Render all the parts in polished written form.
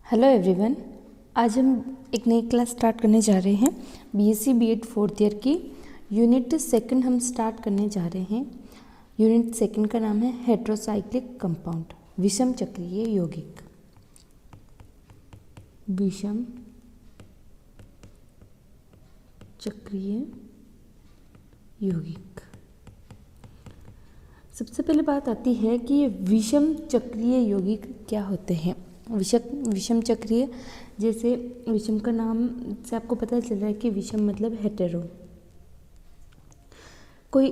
Hello everyone, आज हम एक नई क्लास स्टार्ट करने जा रहे हैं। बीएससी बीएड फोर्थ ईयर की यूनिट सेकंड हम स्टार्ट करने जा रहे हैं। यूनिट सेकंड का नाम है हेट्रोसाइक्लिक कंपाउंड, विषम चक्रीय यौगिक। विषम चक्रीय यौगिक। सबसे पहले बात आती है कि ये विषम चक्रीय यौगिक क्या होते हैं। विषम चक्रीय, जैसे विषम का नाम से आपको पता चल रहा है कि विषम मतलब हेटेरो। कोई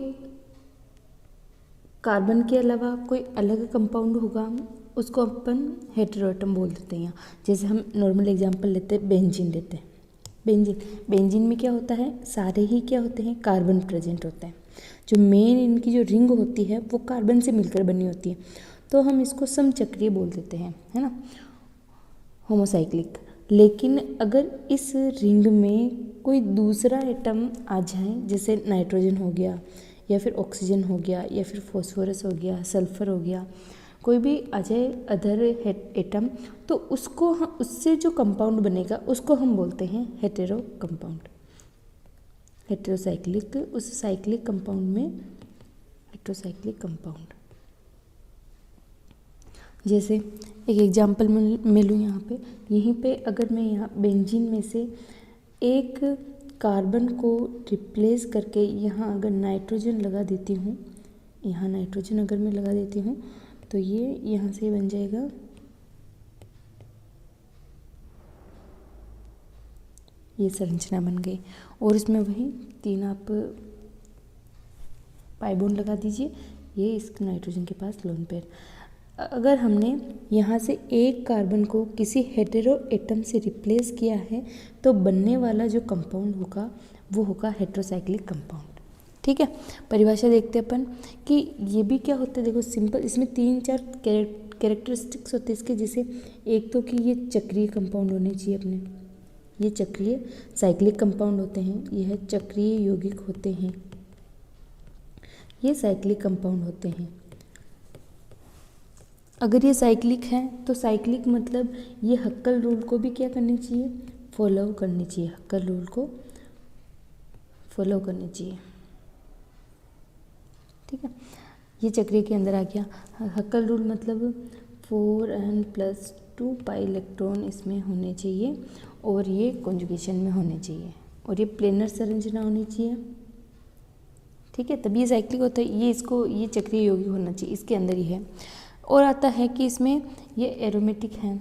कार्बन के अलावा कोई अलग कंपाउंड होगा उसको अपन हेटेरो एटम बोल देते हैं। जैसे हम नॉर्मल एग्जांपल लेते हैं, बेंजीन लेते हैं। बेंजीन में क्या होता है, सारे ही क्या होते हैं, कार्बन प्रेजेंट होते हैं। जो मेन इनकी जो रिंग होती है वो कार्बन से मिलकर बनी होती है, तो हम इसको समचक्रीय बोल देते हैं, है ना, होमोसाइक्लिक। लेकिन अगर इस रिंग में कोई दूसरा एटम आ जाए, जैसे नाइट्रोजन हो गया या फिर ऑक्सीजन हो गया या फिर फॉस्फोरस हो गया, सल्फर हो गया, कोई भी आ जाए अदर एटम, तो उसको उससे जो कंपाउंड बनेगा उसको हम बोलते हैं हेटेरो कंपाउंड। हेटेरोसाइक्लिक, उस साइक्लिक कंपाउंड में हेटेरोसाइक्लिक कंपाउंड। जैसे एक एग्जांपल मैं लूँ यहाँ पे, यहीं पे अगर मैं यहाँ बेंजीन में से एक कार्बन को रिप्लेस करके यहाँ अगर नाइट्रोजन लगा देती हूँ, यहाँ नाइट्रोजन अगर मैं लगा देती हूँ तो ये यहाँ से बन जाएगा ये संरचना बन गई। और इसमें वही 3 आप पाई बॉन्ड लगा दीजिए, ये इस नाइट्रोजन के पास लोन पेयर। अगर हमने यहाँ से एक कार्बन को किसी हेटेरो एटम से रिप्लेस किया है तो बनने वाला जो कंपाउंड होगा वो होगा हेटेरोसाइक्लिक कंपाउंड। ठीक है, परिभाषा देखते हैं अपन कि ये भी क्या होता है। देखो सिंपल, इसमें 3-4 कैरेक्टरिस्टिक्स होते हैं इसके। जैसे एक तो कि ये चक्रीय कंपाउंड होने चाहिए अपने, ये चक्रीय साइक्लिक कंपाउंड होते हैं, यह चक्रीय यौगिक होते हैं, ये साइक्लिक कंपाउंड होते हैं। अगर ये साइक्लिक है तो साइक्लिक मतलब ये हक्कल रूल को भी क्या करनी चाहिए, फॉलो करनी चाहिए, हक्कल रूल को फॉलो करनी चाहिए। ठीक है, ये चक्रीय के अंदर आ गया। हक्कल रूल मतलब 4n+2 पाई इलेक्ट्रॉन इसमें होने चाहिए और ये कॉन्जुगेशन में होने चाहिए और ये प्लेनर संरचना होनी चाहिए। ठीक है, तभी ये साइक्लिक होता है। ये चक्रीय यौगिक होना चाहिए, इसके अंदर ही है। और आता है कि इसमें ये एरोमेटिक हैं।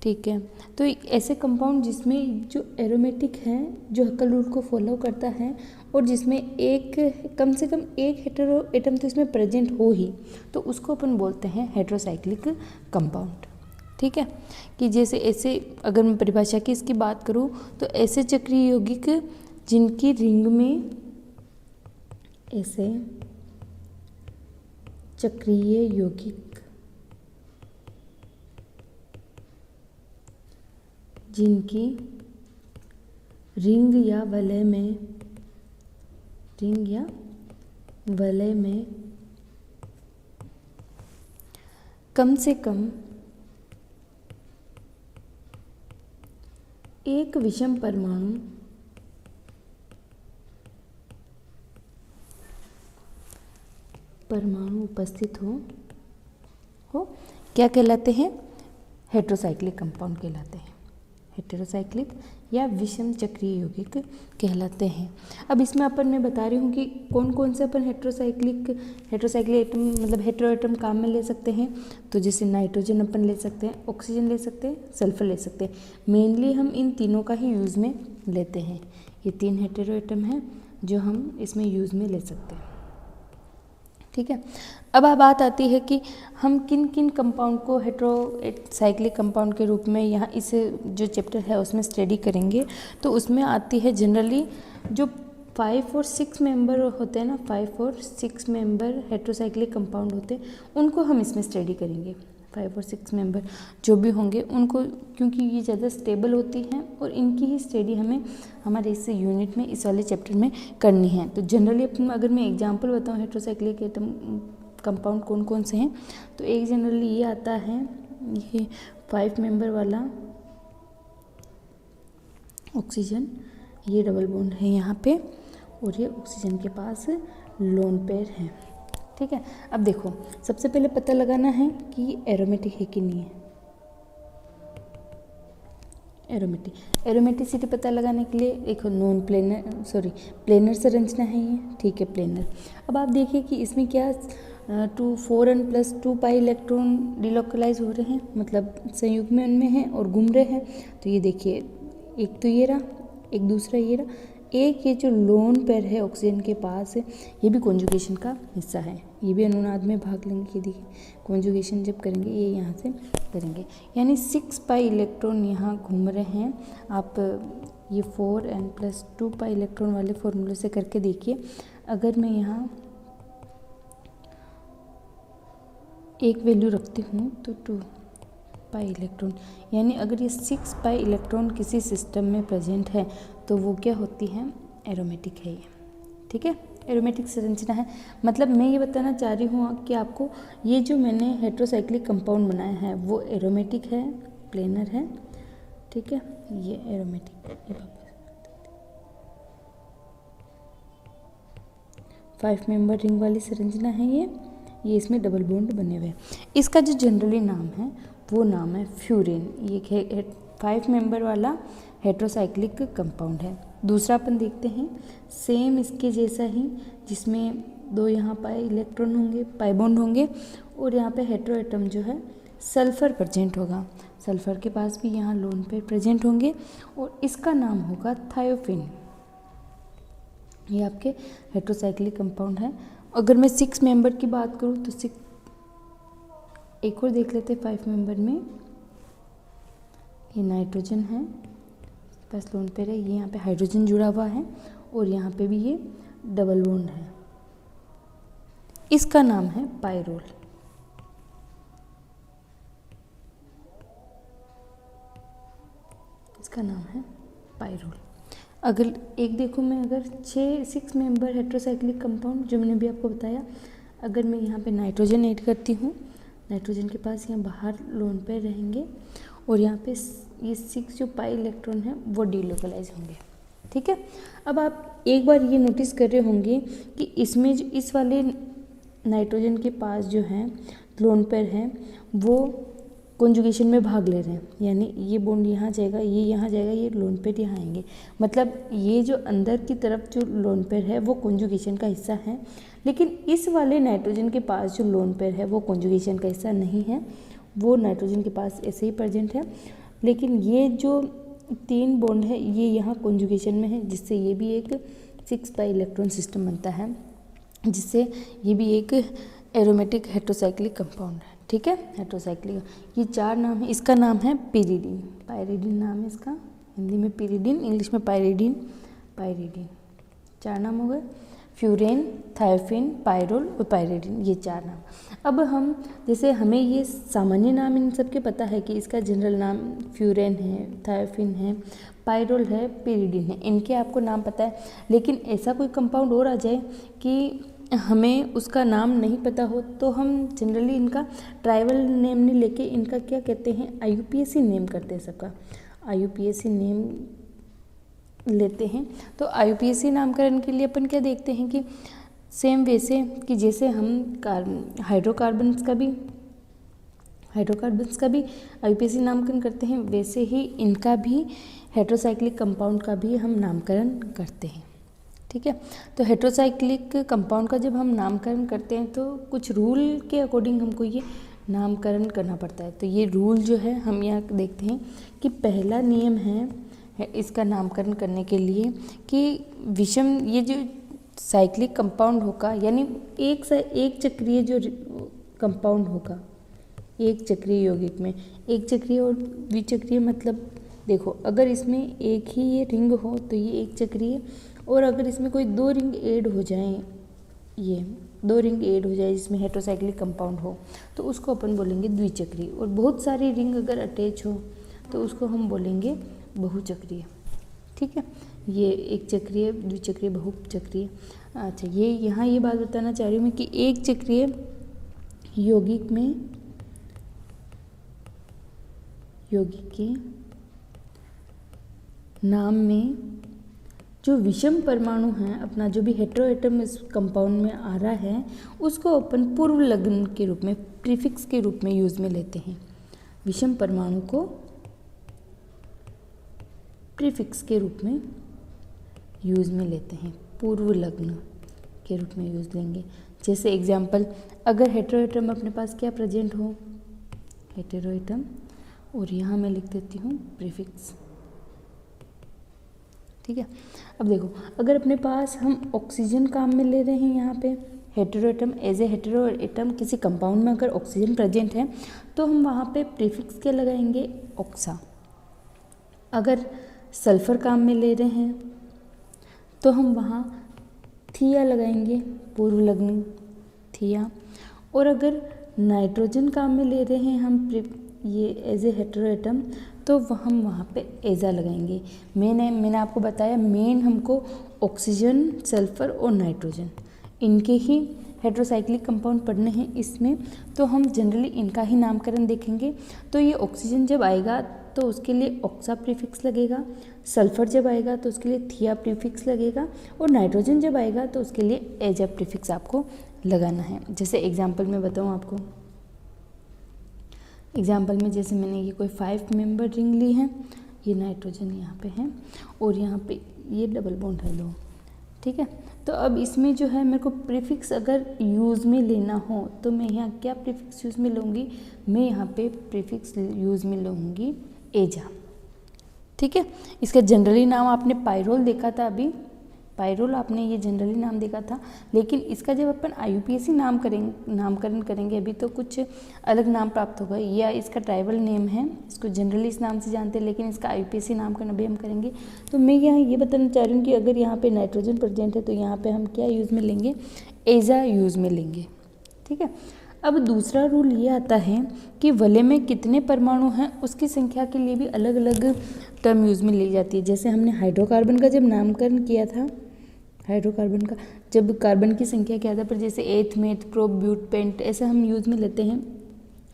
ठीक है, तो ऐसे कंपाउंड जिसमें जो एरोमेटिक हैं, जो हक्कल रूल को फॉलो करता है और जिसमें एक कम से कम एक हेटेरो एटम तो इसमें प्रेजेंट हो ही, तो उसको अपन बोलते हैं हेटेरोसाइक्लिक कंपाउंड। ठीक है, कि जैसे ऐसे अगर मैं परिभाषा की इसकी बात करूँ तो ऐसे चक्रीय यौगिक जिनकी रिंग में ऐसे चक्रीय यौगिक जिनकी रिंग या वलय में कम से कम एक विषम परमाणु उपस्थित हो क्या कहलाते हैं, हेटेरोसाइक्लिक कंपाउंड कहलाते हैं। हेटेरोसाइक्लिक या विषम चक्रीय यौगिक कहलाते हैं। अब इसमें मैं बता रही हूँ कि कौन कौन से अपन हेटेरोसाइक्लिक एटम मतलब हेटेरो एटम काम में ले सकते हैं। तो जैसे नाइट्रोजन अपन ले सकते हैं, ऑक्सीजन ले सकते हैं, सल्फर ले सकते हैं। मेनली हम इन तीनों का ही यूज़ में लेते हैं। ये 3 हेटेरो एटम हैं जो हम इसमें यूज़ में ले सकते हैं। ठीक है, अब बात आती है कि हम किन किन कंपाउंड को हेटेरोसाइक्लिक कंपाउंड के रूप में यहाँ इस जो चैप्टर है उसमें स्टडी करेंगे। तो उसमें आती है जनरली जो 5 और 6 मेंबर होते हैं ना, 5 और 6 मेंबर हेटेरोसाइक्लिक कंपाउंड होते हैं, उनको हम इसमें स्टडी करेंगे। 5 और 6 मेंबर जो भी होंगे उनको, क्योंकि ये ज़्यादा स्टेबल होती हैं और इनकी ही स्टडी हमें हमारे इस यूनिट में, इस वाले चैप्टर में करनी है। तो जनरली अगर मैं एग्जांपल बताऊँ हेटेरोसाइक्लिक एटम कंपाउंड कौन कौन से हैं, तो एक जनरली ये आता है, ये 5 मेंबर वाला ऑक्सीजन, ये डबल बॉन्ड है यहाँ पे और ये ऑक्सीजन के पास लोन पेयर है। ठीक है, अब देखो सबसे पहले पता लगाना है कि एरोमेटिक है कि नहीं है। एरोमेटिसिटी पता लगाने के लिए एक नॉन प्लेनर प्लेनर संरचना है ये। ठीक है, प्लेनर। अब आप देखिए कि इसमें क्या 4n+2 पाई इलेक्ट्रॉन डिलोकलाइज हो रहे हैं, मतलब संयुग्म उनमें हैं और घूम रहे हैं। तो ये देखिए, एक तो ये रहा, एक दूसरा ये रहा, एक ये जो लोन पेयर है ऑक्सीजन के पास है, ये भी कॉन्जुगेशन का हिस्सा है, ये भी अनुनाद में भाग लेंगे। ये देखिए कॉन्जुगेशन जब करेंगे ये यहाँ से करेंगे, यानी 6 पाई इलेक्ट्रॉन यहाँ घूम रहे हैं। आप ये 4n+2 पाई इलेक्ट्रॉन वाले फॉर्मूले से करके देखिए। अगर मैं यहाँ एक वैल्यू रखती हूँ तो 2 पाई इलेक्ट्रॉन, यानी अगर ये 6 पाई इलेक्ट्रॉन किसी सिस्टम में प्रेजेंट है तो वो क्या होती है, एरोमेटिक है ये। ठीक है, एरोमेटिक संरचना है। मतलब मैं ये बताना चाह रही हूँ कि आपको ये जो मैंने हेट्रोसाइक्लिक कंपाउंड बनाया है वो एरोमेटिक है, प्लेनर है। ठीक है, ये एरोमेटिक, ये 5 मेंबर रिंग वाली संरचना है ये इसमें डबल बॉन्ड बने हुए हैं। इसका जो जनरली नाम है वो नाम है फ्यूरेन। ये 5 मेंबर वाला हेट्रोसाइक्लिक कंपाउंड है। दूसरा अपन देखते हैं, सेम इसके जैसा ही, जिसमें 2 यहाँ पाई इलेक्ट्रॉन होंगे, पाई बॉन्ड होंगे और यहाँ पे हेट्रो एटम जो है सल्फर प्रेजेंट होगा। सल्फर के पास भी यहाँ लोन पे प्रेजेंट होंगे और इसका नाम होगा थायोफिन। ये आपके हेट्रोसाइक्लिक कंपाउंड है। अगर मैं 6 मेंबर की बात करूँ तो 6, एक और देख लेते हैं 5 मेंबर में। ये नाइट्रोजन है, बस लोन पेयर है, ये यहाँ पे हाइड्रोजन जुड़ा हुआ है और यहाँ पे भी ये डबल बॉन्ड है। इसका नाम है पायरोल। इसका नाम है पायरोल। अगर एक देखो मैं, अगर 6 मेंबर हेट्रोसाइक्लिक कंपाउंड जो मैंने भी आपको बताया, अगर मैं यहाँ पे नाइट्रोजन ऐड करती हूँ, नाइट्रोजन के पास यहाँ बाहर लोन पेयर रहेंगे और यहाँ पे ये 6 जो पाई इलेक्ट्रॉन है वो डिलोकलाइज होंगे। ठीक है, अब आप एक बार ये नोटिस कर रहे होंगे कि इसमें जो इस वाले नाइट्रोजन के पास जो है लोन पेयर है वो कॉन्जुगेशन में भाग ले रहे हैं, यानी ये बॉन्ड यहाँ जाएगा, ये यहाँ जाएगा, ये लोन पेयर यहाँ आएंगे। मतलब ये जो अंदर की तरफ जो लोन पेयर है वो कॉन्जुगेशन का हिस्सा है, लेकिन इस वाले नाइट्रोजन के पास जो लोन पेयर है वो कॉन्जुगेशन का हिस्सा नहीं है, वो नाइट्रोजन के पास ऐसे ही प्रेजेंट है। लेकिन ये जो 3 बॉन्ड है ये यहाँ कॉन्जुगेशन में है, जिससे ये भी एक 6 पाई इलेक्ट्रॉन सिस्टम बनता है, जिससे ये भी एक एरोमेटिक हेट्रोसाइक्लिक कंपाउंड है। ठीक है, हेट्रोसाइक्लिक, ये 4 नाम है। इसका नाम है पिरिडीन, पायरिडीन नाम है इसका, हिंदी में पिरिडीन, इंग्लिश में पायरिडीन। 4 नाम हो गए, फ्यूरेन, थायोफिन, पायरोल और पायरिडीन, ये 4 नाम। अब हम जैसे हमें ये सामान्य नाम इन सब के पता है कि इसका जनरल नाम फ्यूरेन है, थायोफिन है, पायरोल है, पिरिडीन है, इनके आपको नाम पता है। लेकिन ऐसा कोई कंपाउंड और आ जाए कि हमें उसका नाम नहीं पता हो तो हम जनरली इनका ट्राइबल नेम नहीं लेके इनका क्या कहते हैं, IUPAC नेम करते हैं सबका, IUPAC नेम लेते हैं। तो IUPAC नामकरण के लिए अपन क्या देखते हैं कि सेम वैसे कि जैसे हम हाइड्रोकार्बन्स का भी IUPAC नामकरण करते हैं, वैसे ही इनका भी हेट्रोसाइक्लिक कंपाउंड का भी हम नामकरण करते हैं। ठीक है, तो हेट्रोसाइक्लिक कंपाउंड का जब हम नामकरण करते हैं तो कुछ रूल के अकॉर्डिंग हमको ये नामकरण करना पड़ता है। तो ये रूल जो है हम यहाँ देखते हैं कि पहला नियम है इसका नामकरण करने के लिए कि विषम, ये जो साइक्लिक कंपाउंड होगा, यानी एक चक्रीय जो कंपाउंड होगा, एक चक्रीय यौगिक में, एक चक्रीय और द्विचक्रीय, मतलब देखो अगर इसमें एक ही ये रिंग हो तो ये एक चक्रीय, और अगर इसमें कोई 2 रिंग ऐड हो जाए, ये 2 रिंग ऐड हो जाए जिसमें हेट्रोसाइक्लिक कंपाउंड हो तो उसको अपन बोलेंगे द्विचक्रीय। और बहुत सारी रिंग अगर अटैच हो तो उसको हम बोलेंगे बहुचक्रीय। ठीक है, ये एक चक्रीय, द्विचक्रीय, बहुचक्रीय। अच्छा, ये यहाँ ये बात बताना चाह रही हूँ मैं कि एक चक्रीय यौगिक में यौगिक के नाम में जो विषम परमाणु हैं, अपना जो भी हेटेरो एटम इस कंपाउंड में आ रहा है, उसको अपन पूर्व लग्न के रूप में, प्रीफिक्स के रूप में यूज में लेते हैं। विषम परमाणु को प्रीफिक्स के रूप में यूज में लेते हैं, पूर्व लग्न के रूप में यूज लेंगे। जैसे एग्जाम्पल, अगर हेटेरो एटम अपने पास क्या प्रेजेंट हो, हेटेरो एटम, और यहाँ मैं लिख देती हूँ प्रीफिक्स। ठीक है, अब देखो, अगर अपने पास हम ऑक्सीजन काम में ले रहे हैं, यहाँ पे hetero atom, as a hetero atom किसी कंपाउंड में अगर ऑक्सीजन प्रेजेंट है तो हम वहाँ पे प्रीफिक्स क्या लगाएंगे, ऑक्सा। अगर सल्फर काम में ले रहे हैं तो हम वहाँ थिया लगाएंगे, पूर्व लग्न थिया। और अगर नाइट्रोजन काम में ले रहे हैं हम ये एज ए हेटेरो एटम, तो हम वहाँ पे एजा लगाएंगे। मैंने आपको बताया मेन हमको ऑक्सीजन, सल्फर और नाइट्रोजन, इनके ही हेटेरोसाइक्लिक कंपाउंड पढ़ने हैं इसमें, तो हम जनरली इनका ही नामकरण देखेंगे। तो ये ऑक्सीजन जब आएगा तो उसके लिए ऑक्सा प्रीफिक्स लगेगा, सल्फर जब आएगा तो उसके लिए थिया प्रीफिक्स लगेगा, और नाइट्रोजन जब आएगा तो उसके लिए एजा प्रीफिक्स आपको लगाना है। जैसे एग्जाम्पल में बताऊँ आपको, एग्जाम्पल में जैसे मैंने ये कोई 5 मेंबर रिंग ली है, ये नाइट्रोजन यहाँ पे है और यहाँ पे ये डबल बॉन्ड है 2, ठीक है। तो अब इसमें जो है मेरे को प्रीफिक्स अगर यूज़ में लेना हो तो मैं यहाँ क्या प्रीफिक्स यूज़ में लूँगी, मैं यहाँ पे प्रीफिक्स यूज़ में लूँगी एजा, ठीक है। इसका जनरली नाम आपने पायरोल देखा था अभी, पायरोल आपने ये जनरली नाम देखा था, लेकिन इसका जब अपन IUPAC नामकरण करेंगे अभी तो कुछ अलग नाम प्राप्त होगा, या इसका ट्राइबल नेम है, इसको जनरली इस नाम से जानते हैं, लेकिन इसका IUPAC नामकरण अभी हम करेंगे। तो मैं यहाँ ये बताना चाह रही हूँ कि अगर यहाँ पे नाइट्रोजन प्रेजेंट है तो यहाँ पे हम क्या यूज़ में लेंगे, एजा यूज़ में लेंगे, ठीक है। अब दूसरा रूल ये आता है कि वलय में कितने परमाणु हैं उसकी संख्या के लिए भी अलग अलग टर्म यूज़ में ली जाती है। जैसे हमने हाइड्रोकार्बन का जब नामकरण किया था, हाइड्रोकार्बन का जब कार्बन की संख्या क्या था, पर जैसे एथ, मेथ, प्रोप, ब्यूट, पेंट ऐसे हम यूज़ में लेते हैं,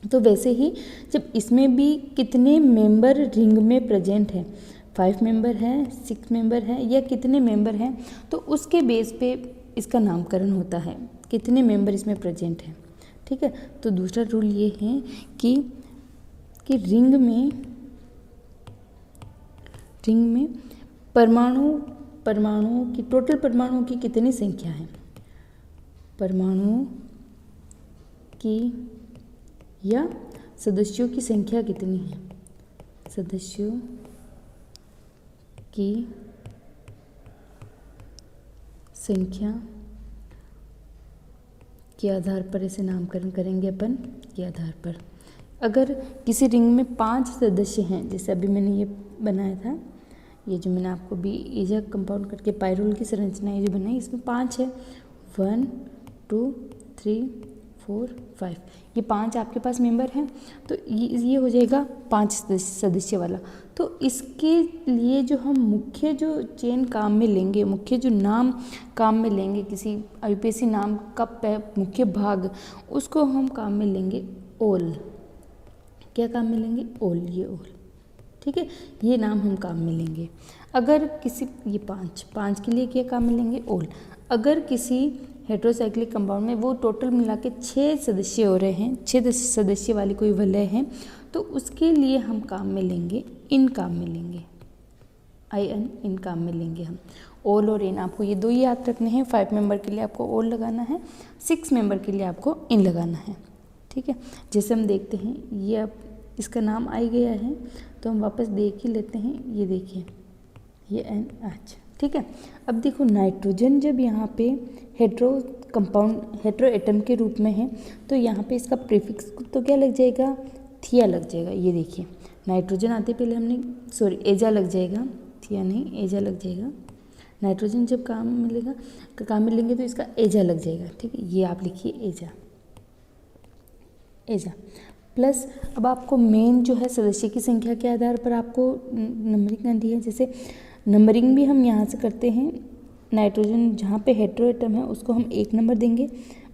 तो वैसे ही जब इसमें भी कितने मेंबर रिंग में प्रेजेंट है, 5 मेंबर है, 6 मेंबर है, या कितने मेंबर हैं, तो उसके बेस पे इसका नामकरण होता है, कितने मेंबर इसमें प्रेजेंट है, ठीक है। तो दूसरा रूल ये है कि रिंग में परमाणुओं की टोटल परमाणुओं की कितनी संख्या है, परमाणुओं की या सदस्यों की संख्या कितनी है, सदस्यों की संख्या के आधार पर इसे नामकरण करेंगे अपन के आधार पर। अगर किसी रिंग में 5 सदस्य हैं, जैसे अभी मैंने ये बनाया था, ये जो मैंने आपको भी एजा कंपाउंड करके पायरोल की संरचना ये जो बनाई, इसमें 5 है, 1 2 3 4 5, ये 5 आपके पास मेंबर हैं, तो ये हो जाएगा 5 सदस्य वाला। तो इसके लिए जो हम मुख्य जो चेन काम में लेंगे, मुख्य जो नाम काम में लेंगे, किसी IUPAC नाम का मुख्य भाग, उसको हम काम में लेंगे ओल। क्या काम में लेंगे, ओल, ये ओल, ठीक है, ये नाम हम काम में लेंगे। अगर किसी ये 5 के लिए क्या काम में लेंगे, ओल। अगर किसी हेटेरोसाइक्लिक कंपाउंड में वो टोटल मिला के 6 सदस्य हो रहे हैं, 6 सदस्य वाली कोई वलय है, तो उसके लिए हम काम में लेंगे, इन काम में लेंगे, IN, इन काम में लेंगे हम। ओल और इन आपको ये 2 ही याद रखने हैं। 5 मेंबर के लिए आपको ओल लगाना है, 6 मेंबर के लिए आपको इन लगाना है, ठीक है। जैसे हम देखते हैं ये अब इसका नाम आ गया है, तो हम वापस देख ही लेते हैं। ये देखिए, ये NH, ठीक है। अब देखो नाइट्रोजन जब यहाँ पे हेटेरो एटम के रूप में है, तो यहाँ पे इसका प्रीफिक्स तो क्या लग जाएगा, थिया लग जाएगा। ये देखिए नाइट्रोजन आते पहले हमने एजा लग जाएगा, थिया नहीं, एजा लग जाएगा। नाइट्रोजन जब काम में लेंगे तो इसका एजा लग जाएगा, ठीक है। ये आप लिखिए एजा प्लस। अब आपको मेन जो है सदस्य की संख्या के आधार पर आपको नंबरिंग करनी है। जैसे नंबरिंग भी हम यहाँ से करते हैं, नाइट्रोजन जहाँ पे हेटेरो एटम है उसको हम 1 नंबर देंगे,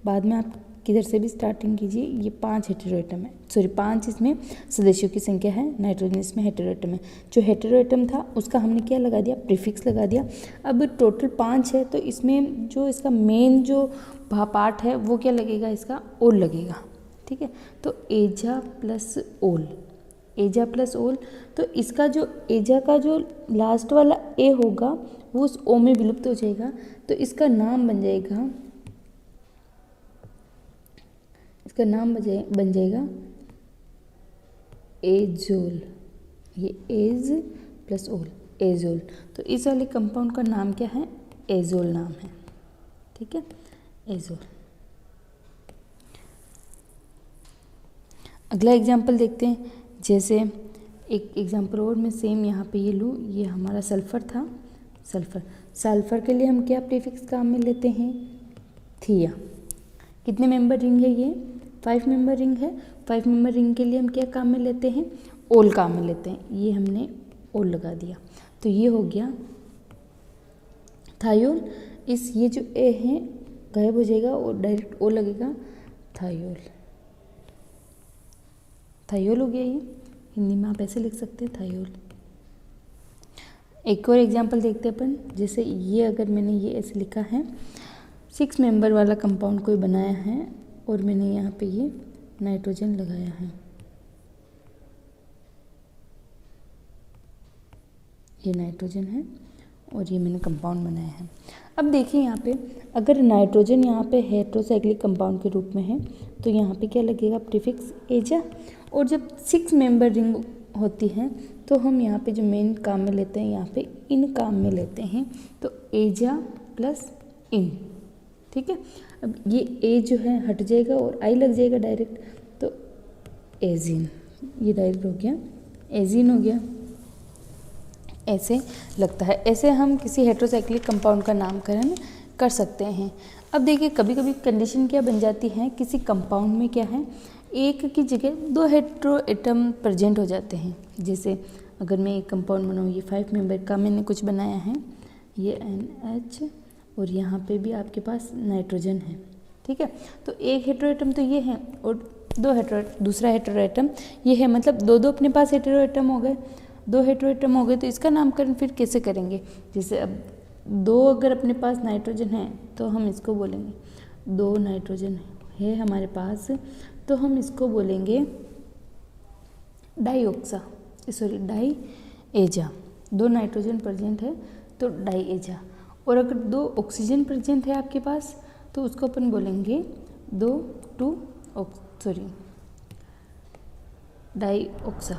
बाद में आप किधर से भी स्टार्टिंग कीजिए, ये 5 हेटेरो एटम है, सॉरी 5 इसमें सदस्यों की संख्या है, नाइट्रोजन इसमें हेटेरो एटम है। जो हेटेरो एटम था उसका हमने क्या लगा दिया, प्रीफिक्स लगा दिया। अब टोटल 5 है तो इसमें जो इसका मेन जो पार्ट है वो क्या लगेगा, इसका ओल लगेगा, ठीक है। तो एजा प्लस ओल, एजा प्लस ओल, तो इसका जो एजा का जो लास्ट वाला ए होगा वो उस ओ में विलुप्त हो जाएगा, तो इसका नाम बन जाएगा, इसका नाम बन जाएगा एजोल, ये एज प्लस ओल, एजोल। तो इस वाले कंपाउंड का नाम क्या है, एजोल नाम है, ठीक है, एजोल। अगला एग्जाम्पल देखते हैं, जैसे एक एग्जाम्पल और मैं सेम यहाँ पे ये लूँ, ये हमारा सल्फ़र था, सल्फ़र, सल्फ़र के लिए हम क्या प्रीफिक्स काम में लेते हैं, थिया। कितने मेंबर रिंग है ये, 5 मेंबर रिंग है, 5 मेंबर रिंग के लिए हम क्या काम में लेते हैं, ओल काम में लेते हैं, ये हमने ओल लगा दिया, तो ये हो गया थायोल। इस ये जो ए है गायब हो जाएगा और डायरेक्ट ओ लगेगा, थायोल, थायोल हो गया, ये हिंदी में आप ऐसे लिख सकते हैं, थायोल। एक और एग्जांपल देखते हैं अपन, जैसे ये अगर मैंने ये ऐसे लिखा है, 6 मेंबर वाला कंपाउंड कोई बनाया है और मैंने यहाँ पे ये नाइट्रोजन लगाया है, ये नाइट्रोजन है और ये मैंने कंपाउंड बनाया है। अब देखिए यहाँ पे अगर नाइट्रोजन यहाँ पे हेटेरोसाइक्लिक कंपाउंड के रूप में है तो यहाँ पे क्या लगेगा, प्रीफिक्स एजा। और जब 6 मेंबर रिंग होती है तो हम यहाँ पे जो मेन काम में लेते हैं, यहाँ पे इन काम में लेते हैं, तो एजा प्लस इन, ठीक है। अब ये ए जो है हट जाएगा और आई लग जाएगा डायरेक्ट, तो एजिन, ये डायरेक्ट हो गया एजिन हो गया, ऐसे लगता है। ऐसे हम किसी हेटेरोसाइक्लिक कंपाउंड का नामकरण कर सकते हैं। अब देखिए कभी कभी कंडीशन क्या बन जाती है, किसी कंपाउंड में क्या है, एक की जगह 2 हेटेरो एटम प्रेजेंट हो जाते हैं। जैसे अगर मैं एक कंपाउंड बनाऊँ, ये 5 मेंबर का मैंने कुछ बनाया है, ये NH और यहाँ पे भी आपके पास नाइट्रोजन है, ठीक है। तो एक हेटेरो एटम तो ये है और दूसरा हेटेरो एटम ये है, मतलब दो अपने पास हेटेरो एटम हो गए, 2 हेटेरो एटम हो गए, तो इसका नामकरण फिर कैसे करेंगे। जैसे अब 2 अगर अपने पास नाइट्रोजन है तो हम इसको बोलेंगे, 2 नाइट्रोजन है हमारे पास, तो हम इसको बोलेंगे डाईऑक्सा, सॉरी डाई एजा। 2 नाइट्रोजन प्रेजेंट है तो डाई एजा। और अगर 2 ऑक्सीजन प्रेजेंट है आपके पास तो उसको अपन बोलेंगे डाईऑक्सा,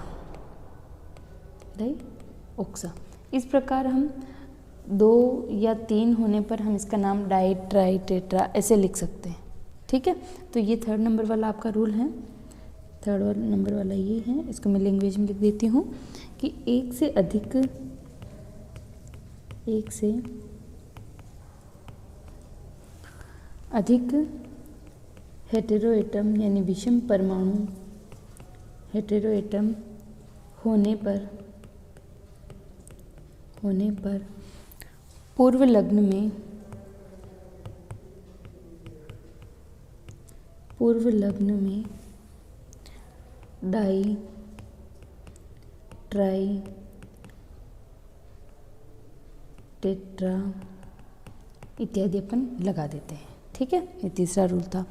डाईऑक्सा। इस प्रकार हम 2 या 3 होने पर हम इसका नाम डाई, ट्राई, टेट्रा ऐसे लिख सकते हैं, ठीक है। तो ये 3rd नंबर वाला आपका रूल है, 3rd नंबर वाला ये है, इसको मैं लैंग्वेज में लिख देती हूँ कि एक से अधिक हेटेरो एटम यानी विषम परमाणु हेटेरो एटम होने पर पूर्व लग्न में डाई, ट्राई, टेट्रा इत्यादि अपन लगा देते हैं, ठीक है। ये 3रा रूल था।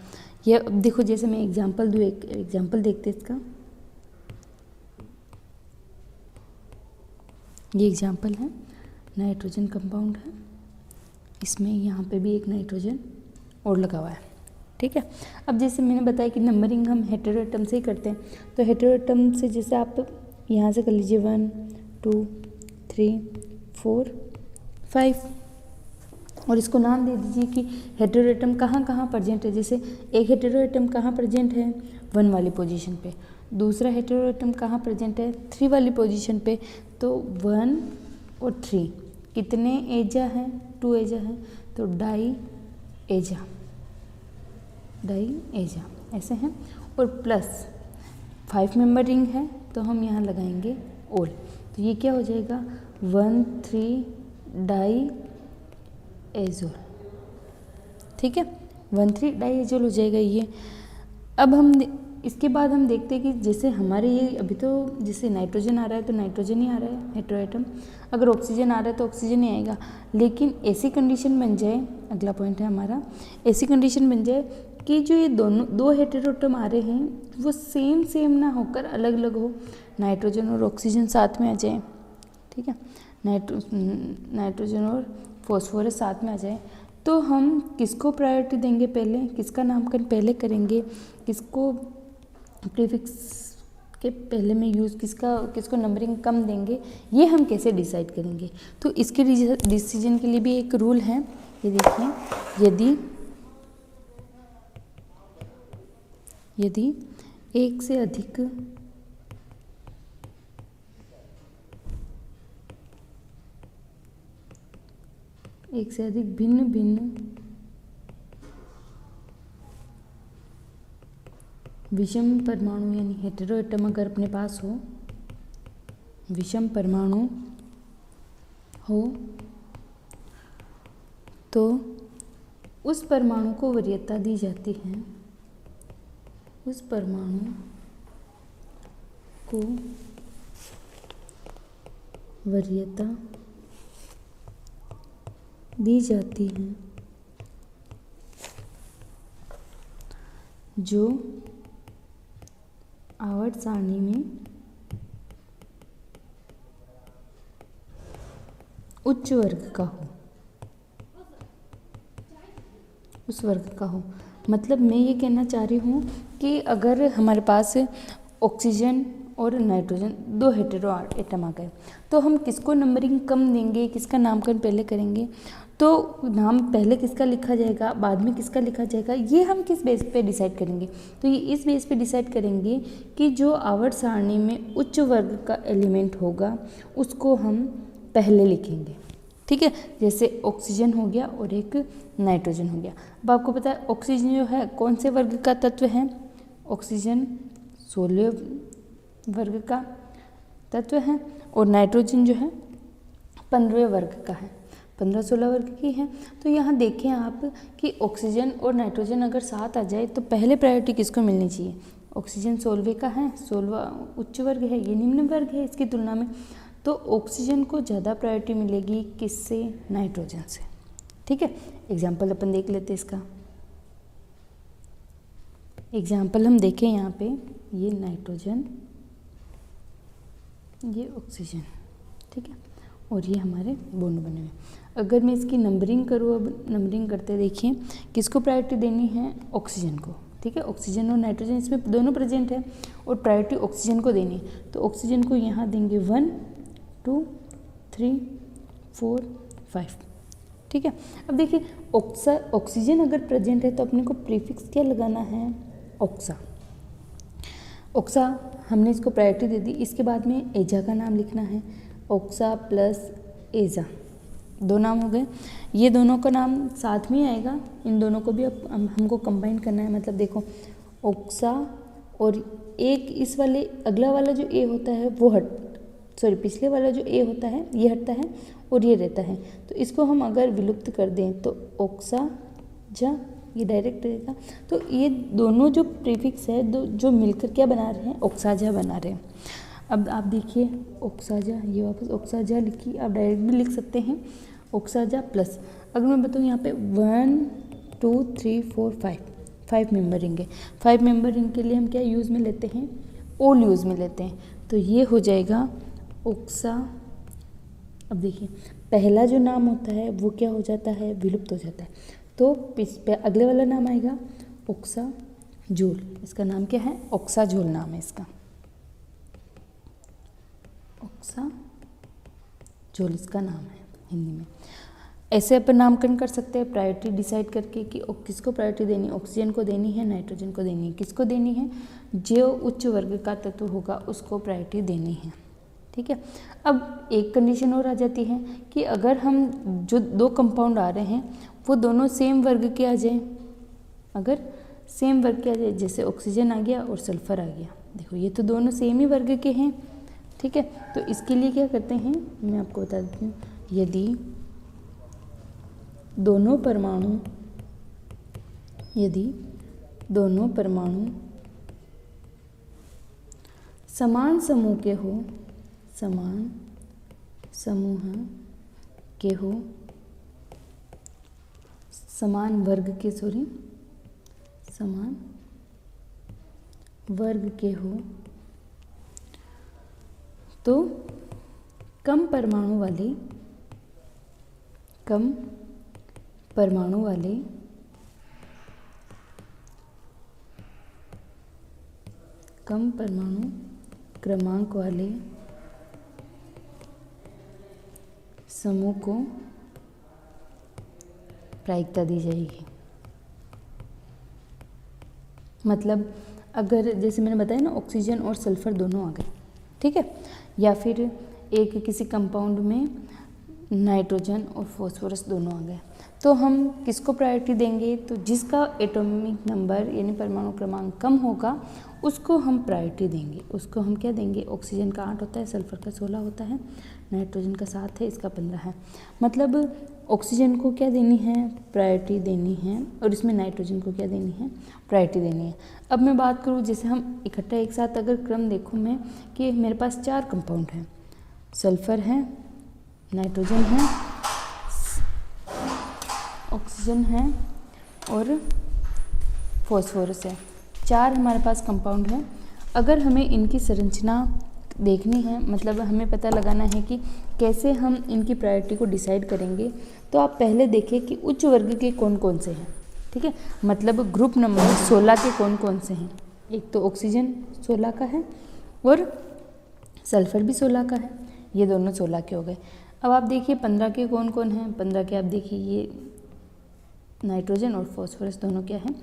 ये अब देखो, जैसे मैं एग्जांपल दूँ, एक एग्जांपल देखते हैं इसका। ये एग्जांपल है, नाइट्रोजन कंपाउंड है, इसमें यहाँ पे भी एक नाइट्रोजन और लगा हुआ है, ठीक है। अब जैसे मैंने बताया कि नंबरिंग हम हेटेरो एटम से ही करते हैं, तो हेटेरो एटम से जैसे आप यहाँ से कर लीजिए 1 2 3 4 5 और इसको नाम दे दीजिए कि हेटेरो एटम कहाँ कहाँ प्रेजेंट है। जैसे एक हेटेरो एटम कहाँ प्रेजेंट है, 1 वाली पोजीशन पे, दूसरा हेटेरो एटम कहाँ प्रेजेंट है, 3 वाली पोजीशन पे। तो 1 और 3 कितने एजा है, 2 एजा है, तो डाई एजा ऐसे हैं। और प्लस 5 मेंबर रिंग है तो हम यहाँ लगाएंगे ओल, तो ये क्या हो जाएगा 1,3 डाई एजोल, ठीक है। 1,3 डाइएजोल हो जाएगा ये। अब इसके बाद हम देखते हैं कि जैसे हमारे ये अभी तो जैसे नाइट्रोजन आ रहा है तो नाइट्रोजन ही आ रहा है हेटेरोएटम, अगर ऑक्सीजन आ रहा है तो ऑक्सीजन ही आएगा। लेकिन ऐसी कंडीशन बन जाए, अगला पॉइंट है हमारा, ऐसी कंडीशन बन जाए कि जो ये दो हेटेरोएटम आ रहे हैं वो सेम ना होकर अलग अलग हो, नाइट्रोजन और ऑक्सीजन साथ में आ जाए, ठीक है, नाइट्रोजन और फॉस्फोरस साथ में आ जाए, तो हम किसको प्रायोरिटी देंगे पहले, किसका नामकरण पहले करेंगे, किसको प्रीफिक्स के पहले में यूज़, किसको नंबरिंग कम देंगे, ये हम कैसे डिसाइड करेंगे। तो इसके डिसीजन के लिए भी एक रूल है, ये देखिए, यदि एक से अधिक भिन्न भिन्न विषम परमाणु यानी हेटेरोएटम अगर अपने पास हो, विषम परमाणु हो, तो उस परमाणु को वरीयता दी जाती है, उस परमाणु को वरीयता दी जाती है जो आवर्त सारणी में उच्च वर्ग का हो, उस वर्ग का हो। मतलब मैं ये कहना चाह रही हूँ कि अगर हमारे पास ऑक्सीजन और नाइट्रोजन दो हेटेरो एटम आ गए, तो हम किसको नंबरिंग कम देंगे, किसका नामकरण पहले करेंगे, तो नाम पहले किसका लिखा जाएगा, बाद में किसका लिखा जाएगा, ये हम किस बेस पे डिसाइड करेंगे। तो ये इस बेस पे डिसाइड करेंगे कि जो आवर्त सारणी में उच्च वर्ग का एलिमेंट होगा उसको हम पहले लिखेंगे, ठीक है। जैसे ऑक्सीजन हो गया और एक नाइट्रोजन हो गया। अब आपको पता है ऑक्सीजन जो है कौन से वर्ग का तत्व है, ऑक्सीजन 16वें वर्ग का तत्व है, और नाइट्रोजन जो है 15वें वर्ग का है, 15-16 वर्ग की है। तो यहाँ देखें आप कि ऑक्सीजन और नाइट्रोजन अगर साथ आ जाए तो पहले प्रायोरिटी किसको मिलनी चाहिए, ऑक्सीजन 16वें का है, 16वां उच्च वर्ग है, ये निम्न वर्ग है इसकी तुलना में, तो ऑक्सीजन को ज़्यादा प्रायोरिटी मिलेगी किससे, नाइट्रोजन से, ठीक है। एग्जाम्पल अपन देख लेते हैं इसका। एग्जाम्पल हम देखें यहाँ पे, ये नाइट्रोजन, ये ऑक्सीजन, ठीक है, और ये हमारे बॉन्ड बने हुए। अगर मैं इसकी नंबरिंग करूँ, अब नंबरिंग करते देखिए किसको प्रायोरिटी देनी है, ऑक्सीजन को, ठीक है। ऑक्सीजन और नाइट्रोजन इसमें दोनों प्रेजेंट है और प्रायोरिटी ऑक्सीजन को देनी है, तो ऑक्सीजन को यहाँ देंगे 1 2 3 4 5, ठीक है। अब देखिए ऑक्सीजन अगर प्रेजेंट है तो अपने को प्रीफिक्स क्या लगाना है, ऑक्सा। ऑक्सा हमने इसको प्रायोरिटी दे दी। इसके बाद में एजा का नाम लिखना है, ऑक्सा प्लस एजा, दो नाम हो गए। ये दोनों का नाम साथ में आएगा, इन दोनों को भी अब हमको कंबाइन करना है। मतलब देखो ऑक्सा और एक इस वाले अगला वाला जो ए होता है वो पिछले वाला जो ए होता है ये हटता है और ये रहता है, तो इसको हम अगर विलुप्त कर दें तो ऑक्सा जा, ये डायरेक्ट रहेगा। तो ये दोनों जो प्रीफिक्स है जो मिलकर क्या बना रहे हैं, ऑक्साजा बना रहे हैं। अब आप देखिए ऑक्साजा, ये वापस ऑक्साजा लिखी, आप डायरेक्ट भी लिख सकते हैं ऑक्साजा प्लस। अगर मैं बताऊँ यहाँ पे 1 2 3 4 5 मेंबर रिंग है। 5 मेंबर रिंग के लिए हम क्या यूज़ में लेते हैं, ओल यूज़ में लेते हैं, तो ये हो जाएगा ऑक्सा। अब देखिए पहला जो नाम होता है वो क्या हो जाता है, विलुप्त हो जाता है, तो अगले वाला नाम आएगा ऑक्सा जोल। इसका नाम क्या है, ऑक्सा जोल नाम है इसका, ऑक्सा जोल इसका नाम है हिंदी में। ऐसे अपन नामकरण कर सकते हैं प्रायोरिटी डिसाइड करके कि किसको प्रायोरिटी देनी, ऑक्सीजन को देनी है, नाइट्रोजन को देनी है, किसको देनी है, जो उच्च वर्ग का तत्व होगा उसको प्रायोरिटी देनी है, ठीक है। अब एक कंडीशन और आ जाती है कि अगर हम जो दो कंपाउंड आ रहे हैं वो दोनों सेम वर्ग के आ जाए, अगर सेम वर्ग के आ जाए, जैसे ऑक्सीजन आ गया और सल्फर आ गया, देखो ये तो दोनों सेम ही वर्ग के हैं, ठीक है। तो इसके लिए क्या करते हैं, मैं आपको बता देती हूँ, यदि दोनों परमाणु यदि दोनों परमाणु समान समूह के हो, समान समूह के हो, समान वर्ग के हो, तो कम परमाणु वाले कम परमाणु क्रमांक वाले समूह को प्रायिकता दी जाएगी। मतलब अगर जैसे मैंने बताया ना, ऑक्सीजन और सल्फर दोनों आ गए, ठीक है, या फिर एक किसी कंपाउंड में नाइट्रोजन और फॉस्फोरस दोनों आ गए, तो हम किसको प्रायोरिटी देंगे? तो जिसका एटॉमिक नंबर यानी परमाणु क्रमांक कम होगा उसको हम प्रायोरिटी देंगे। उसको हम क्या देंगे? ऑक्सीजन का 8 होता है, सल्फर का 16 होता है, नाइट्रोजन का 7 है, इसका 15 है। मतलब ऑक्सीजन को क्या देनी है? प्रायोरिटी देनी है, और इसमें नाइट्रोजन को क्या देनी है? प्रायोरिटी देनी है। अब मैं बात करूँ, जैसे हम इकट्ठा एक साथ अगर क्रम देखूँ मैं कि मेरे पास 4 कंपाउंड हैं, सल्फर है, नाइट्रोजन है, ऑक्सीजन है और फॉस्फोरस है। 4 हमारे पास कंपाउंड हैं। अगर हमें इनकी संरचना देखनी है, मतलब हमें पता लगाना है कि कैसे हम इनकी प्रायोरिटी को डिसाइड करेंगे, तो आप पहले देखें कि उच्च वर्ग के कौन कौन से हैं, ठीक है। मतलब ग्रुप नंबर 16 के कौन कौन से हैं। एक तो ऑक्सीजन 16 का है और सल्फर भी 16 का है, ये दोनों 16 के हो गए। अब आप देखिए 15 के कौन कौन हैं। 15 के आप देखिए, ये नाइट्रोजन और फॉस्फोरस दोनों क्या हैं?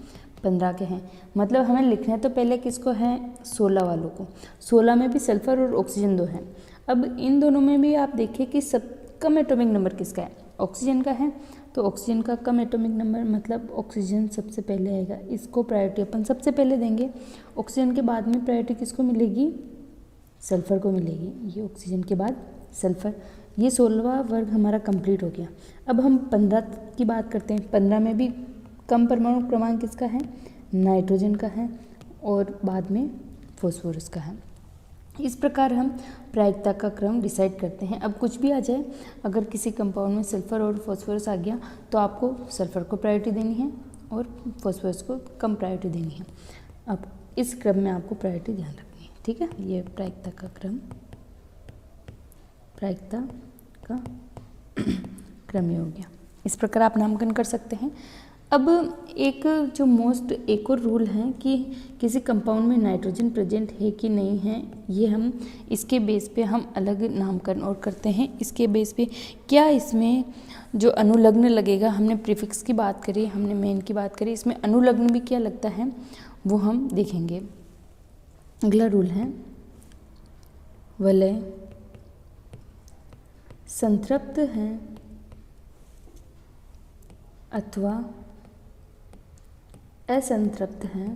15 के हैं। मतलब हमें लिखना है तो पहले किसको है? 16 वालों को। 16 में भी सल्फर और ऑक्सीजन 2 हैं। अब इन दोनों में भी आप देखिए कि सब कम एटॉमिक नंबर किसका है? ऑक्सीजन का है, तो ऑक्सीजन का कम एटॉमिक नंबर, मतलब ऑक्सीजन सबसे पहले आएगा, इसको प्रायोरिटी अपन सबसे पहले देंगे। ऑक्सीजन के बाद में प्रायोरिटी किसको मिलेगी? सल्फर को मिलेगी। ये ऑक्सीजन के बाद सल्फर। ये 16वां वर्ग हमारा कंप्लीट हो गया। अब हम 15 की बात करते हैं। 15 में भी कम परमाणु क्रमांक किसका है? नाइट्रोजन का है और बाद में फॉस्फोरस का है। इस प्रकार हम प्रायिकता का क्रम डिसाइड करते हैं। अब कुछ भी आ जाए, अगर किसी कंपाउंड में सल्फर और फॉस्फोरस आ गया तो आपको सल्फर को प्रायोरिटी देनी है और फॉस्फोरस को कम प्रायोरिटी देनी है। अब इस क्रम में आपको प्रायोरिटी ध्यान रखनी है, ठीक है। ये प्रायिकता का क्रम ये हो गया। इस प्रकार आप नामकरण कर सकते हैं। अब एक जो एक और रूल है कि किसी कंपाउंड में नाइट्रोजन प्रेजेंट है कि नहीं है, ये हम इसके बेस पे हम अलग नामकरण और करते हैं। इसके बेस पे क्या इसमें जो अनुलग्न लगेगा, हमने प्रीफिक्स की बात करी, हमने मेन की बात करी, इसमें अनुलग्न भी क्या लगता है वो हम देखेंगे। अगला रूल है वलय संतृप्त है अथवा असंतृप्त है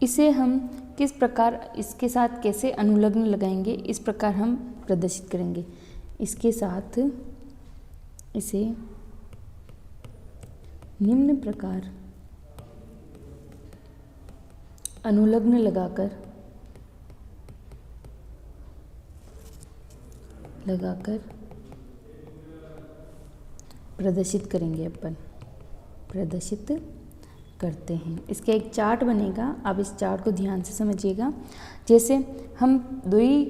इसे हम किस प्रकार इसके साथ कैसे अनुलग्न लगाएंगे, इस प्रकार हम प्रदर्शित करेंगे। इसके साथ इसे निम्न प्रकार अनुलग्न लगाकर प्रदर्शित करेंगे, अपन प्रदर्शित करते हैं। इसका एक चार्ट बनेगा, आप इस चार्ट को ध्यान से समझिएगा। जैसे हम 2 ही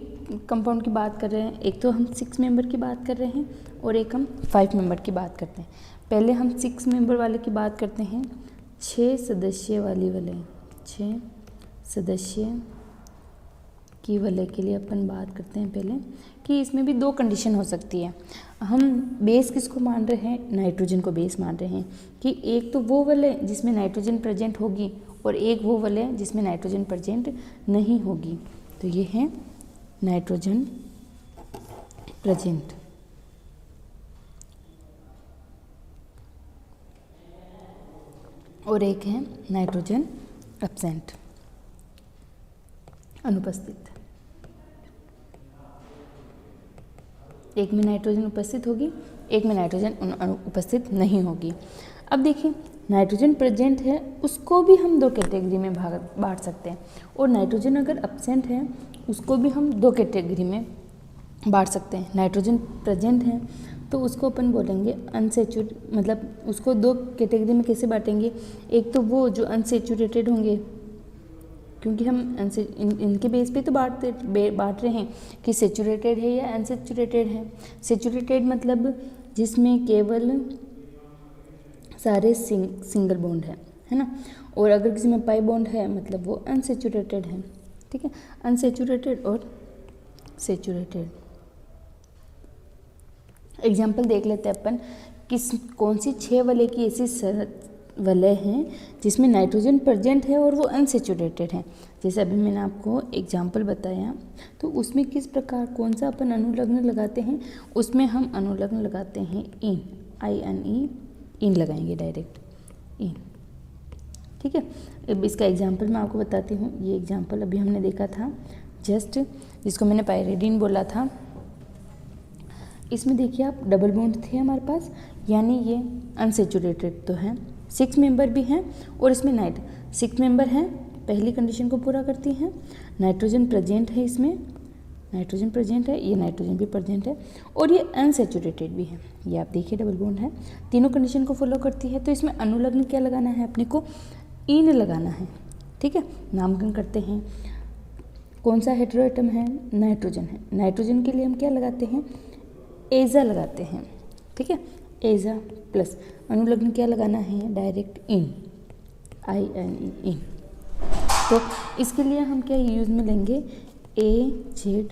कंपाउंड की बात कर रहे हैं, एक तो हम 6 मेंबर की बात कर रहे हैं और एक हम 5 मेंबर की बात करते हैं। पहले हम 6 मेंबर वाले की बात करते हैं। 6 सदस्य वाली वलय, 6 सदस्य की वलय के लिए अपन बात करते हैं पहले कि इसमें भी 2 कंडीशन हो सकती है। हम बेस किसको मान रहे हैं? नाइट्रोजन को बेस मान रहे हैं कि एक तो वो वलय जिसमें नाइट्रोजन प्रेजेंट होगी और एक वो वलय जिसमें नाइट्रोजन प्रेजेंट नहीं होगी। तो ये है नाइट्रोजन प्रेजेंट और एक है नाइट्रोजन एब्सेंट, अनुपस्थित। एक में नाइट्रोजन उपस्थित होगी एक में नाइट्रोजन उपस्थित नहीं होगी। अब देखिए नाइट्रोजन प्रेजेंट है उसको भी हम दो कैटेगरी में बांट सकते हैं, और नाइट्रोजन अगर एब्सेंट है उसको भी हम दो कैटेगरी में बांट सकते हैं। नाइट्रोजन प्रेजेंट है तो उसको अपन बोलेंगे अनसेचुरेटेड, मतलब उसको दो कैटेगरी में कैसे बांटेंगे, एक तो वो जो अनसेचुरेटेड होंगे, क्योंकि हम इनके बेस पे तो बांट रहे हैं कि सेचुरेटेड है या अनसेचुरेटेड है। सेचुरेटेड मतलब जिसमें केवल सारे सिंगल बॉन्ड है ना, और अगर किसी में पाई बॉन्ड है मतलब वो अनसेचुरेटेड है। ठीक है, अनसेचुरेटेड और सेचुरेटेड। एग्जाम्पल देख लेते हैं अपन, कौन सी 6 वलय की ऐसी वलय हैं जिसमें नाइट्रोजन प्रेजेंट है और वो अनसेचुरेटेड है। जैसे अभी मैंने आपको एग्जाम्पल बताया, तो उसमें किस प्रकार कौन सा अपन अनुलग्न लगाते हैं, उसमें हम अनुलग्न लगाते हैं इन, INE, इन लगाएंगे डायरेक्ट इन। ठीक है, अब इसका एग्जाम्पल मैं आपको बताती हूँ। ये एग्जाम्पल अभी हमने देखा था जस्ट, जिसको मैंने पायरिडीन बोला था। इसमें देखिए आप डबल बॉन्ड थे हमारे पास, यानी ये अनसेचुरेटेड तो है, 6 मेंबर भी हैं, और इसमें 6 मेंबर हैं, पहली कंडीशन को पूरा करती हैं। नाइट्रोजन प्रेजेंट है, इसमें नाइट्रोजन प्रेजेंट है, ये नाइट्रोजन भी प्रेजेंट है, और ये अनसेचुरेटेड भी है। ये आप देखिए डबल बॉन्ड है, तीनों कंडीशन को फॉलो करती है। तो इसमें अनुलग्न क्या लगाना है अपने को, इन लगाना है। ठीक है, नामकरण करते हैं। कौन सा हेटेरोएटम है, नाइट्रोजन है। नाइट्रोजन के लिए हम क्या लगाते हैं, एजा लगाते हैं। ठीक है, एजा प्लस अनुलग्न क्या लगाना है, डायरेक्ट इन, INE, इन। तो इसके लिए हम क्या यूज में लेंगे, AZ।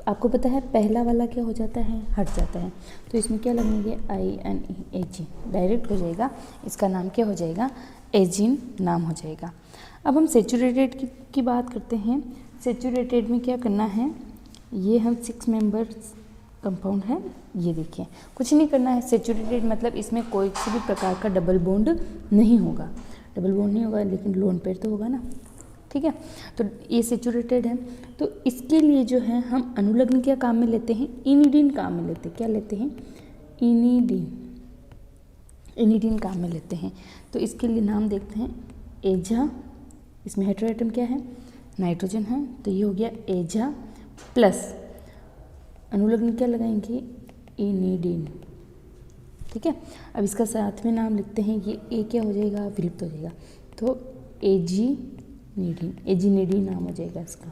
आपको पता है पहला वाला क्या हो जाता है, हट जाता है, तो इसमें क्या लगेंगे, INE, AG, डायरेक्ट हो जाएगा। इसका नाम क्या हो जाएगा, एजिन नाम हो जाएगा। अब हम सेचुरेटेड की बात करते हैं। सेचुरेटेड में क्या करना है, ये हम 6 मेंबर्स कंपाउंड है, ये देखिए कुछ नहीं करना है। सेचुरेटेड मतलब इसमें कोई किसी भी प्रकार का डबल बॉन्ड नहीं होगा, डबल बॉन्ड नहीं होगा, लेकिन लोन पेयर तो होगा ना। ठीक है, तो ये सेचुरेटेड है, तो इसके लिए जो है हम अनुलग्न क्या काम में लेते हैं, इनिडीन काम में लेते हैं। क्या लेते हैं, इनिडीन काम में लेते हैं। तो इसके लिए नाम देखते हैं, एजा। इसमें हेटेरोएटम क्या है, नाइट्रोजन है, तो ये हो गया एजा प्लस अनुलग्न क्या लगाएंगे, इनिडीन। ठीक है, अब इसका साथ में नाम लिखते हैं, ये ए क्या हो जाएगा, विलुप्त हो जाएगा, तो एजिनिडीन नाम हो जाएगा इसका।